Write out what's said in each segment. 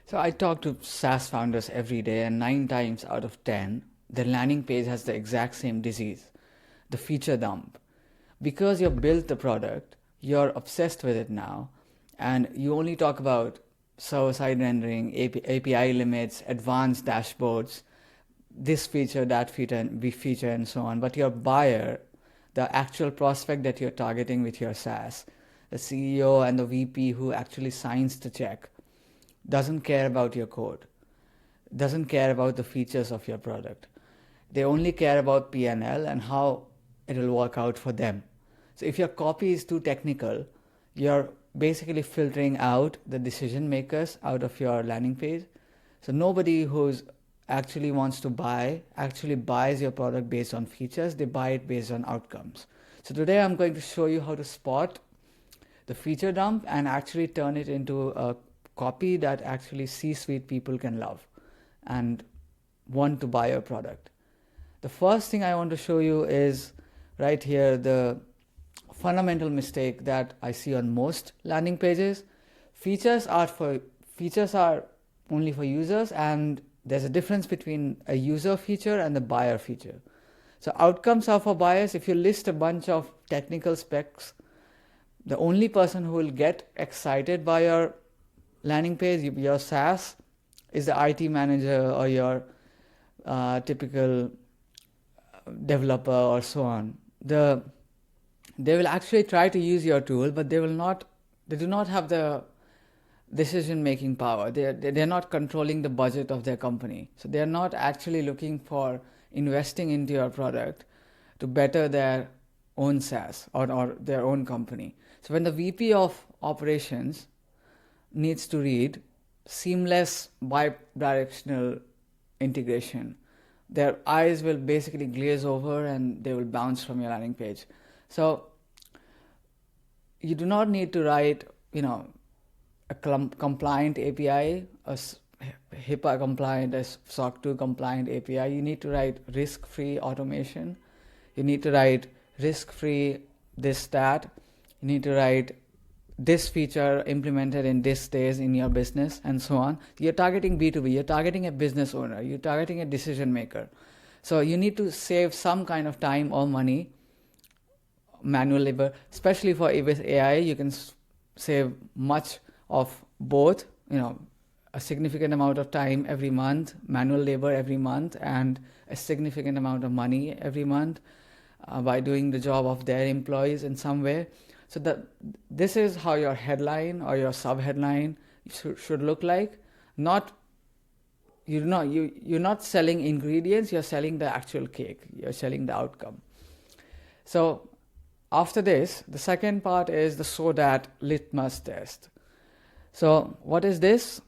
So I talk to SaaS founders every day, and 9 times out of 10, their landing page has the exact same disease, the feature dump. Because you've built the product, you're obsessed with it now, and you only talk about server-side rendering, API limits, advanced dashboards, this feature, that feature, and so on. But your buyer, the actual prospect that you're targeting with your SaaS, the CEO and the VP who actually signs the check, doesn't care about your code, doesn't care about the features of your product. They only care about P&L and how it will work out for them. So if your copy is too technical, you're basically filtering out the decision makers out of your landing page. So nobody who's actually wants to buy actually buys your product based on features. They buy it based on outcomes. So today I'm going to show you how to spot the feature dump and actually turn it into a copy that actually C-suite people can love and want to buy your product. The first thing I want to show you is right here, the fundamental mistake that I see on most landing pages. Features are only for users, and there's a difference between a user feature and the buyer feature. So outcomes are for buyers. If you list a bunch of technical specs, the only person who will get excited by your landing page, your SaaS, is the IT manager or your typical developer or so on. They will actually try to use your tool, but they do not have the decision-making power. They're not controlling the budget of their company. So they're not actually looking for investing into your product to better their own SaaS or their own company. So when the VP of operations needs to read seamless bi-directional integration, their eyes will basically glaze over and they will bounce from your landing page. So you do not need to write, a compliant API, a HIPAA compliant, a SOC 2 compliant API. You need to write risk-free automation. You need to write risk-free this, that. You need to write this feature implemented in this days in your business, and so on. You're targeting B2B. You're targeting a business owner. You're targeting a decision maker. So you need to save some kind of time or money, manual labor. Especially with AI, you can save much of both, a significant amount of time every month, manual labor every month, and a significant amount of money every month by doing the job of their employees in some way. So this is how your headline or your sub-headline should look like. You're not selling ingredients, you're selling the actual cake, you're selling the outcome. So after this, the second part is the so that litmus test. So what is this?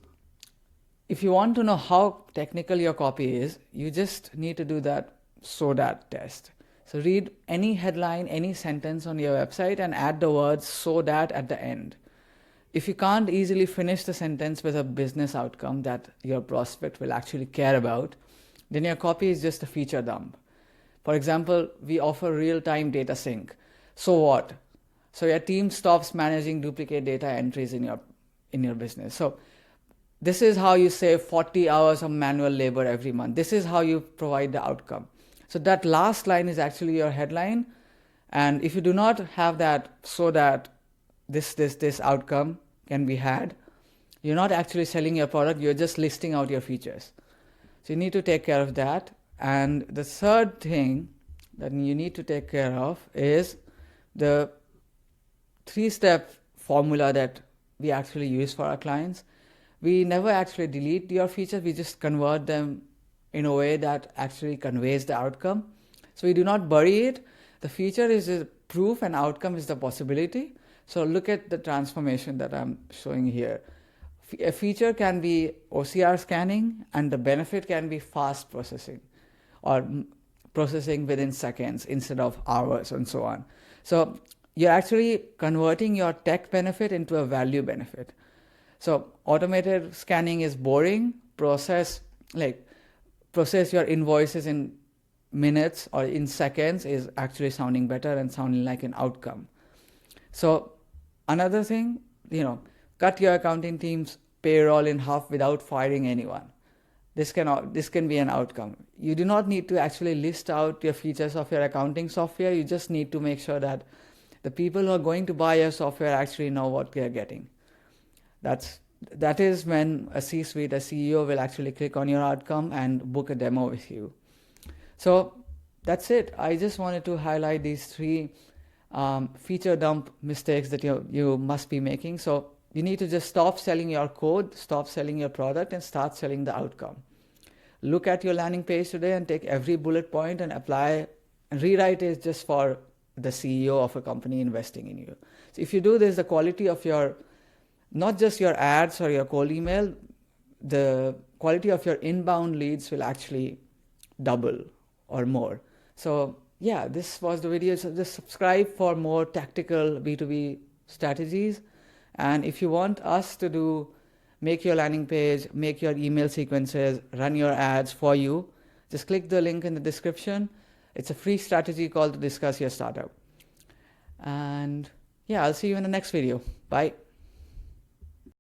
If you want to know how technical your copy is, you just need to do that so that test. So read any headline, any sentence on your website and add the words so that at the end. If you can't easily finish the sentence with a business outcome that your prospect will actually care about, then your copy is just a feature dump. For example, we offer real-time data sync. So what? So your team stops managing duplicate data entries in your business. So this is how you save 40 hours of manual labor every month. This is how you provide the outcome. So that last line is actually your headline. And if you do not have that so that this outcome can be had, you're not actually selling your product, you're just listing out your features. So you need to take care of that. And the third thing that you need to take care of is the 3-step formula that we actually use for our clients. We never actually delete your features, we just convert them in a way that actually conveys the outcome. So we do not bury it. The feature is a proof and outcome is the possibility. So look at the transformation that I'm showing here. A feature can be OCR scanning and the benefit can be fast processing or processing within seconds instead of hours and so on. So you're actually converting your tech benefit into a value benefit. So automated scanning is boring. Process your invoices in minutes or in seconds is actually sounding better and sounding like an outcome. So another thing, cut your accounting team's payroll in half without firing anyone. This can be an outcome. You do not need to actually list out your features of your accounting software. You just need to make sure that the people who are going to buy your software actually know what they are getting. That is when a C-suite, a CEO will actually click on your outcome and book a demo with you. So that's it. I just wanted to highlight these 3 feature dump mistakes that you must be making. So you need to just stop selling your code, stop selling your product, and start selling the outcome. Look at your landing page today and take every bullet point and apply and rewrite it just for the CEO of a company investing in you. So if you do this, the quality of not just your ads or your cold email, the quality of your inbound leads will actually double or more. So yeah, this was the video. So just subscribe for more tactical B2B strategies. And if you want us to make your landing page, make your email sequences, run your ads for you, just click the link in the description. It's a free strategy called to discuss your startup. And yeah, I'll see you in the next video. Bye.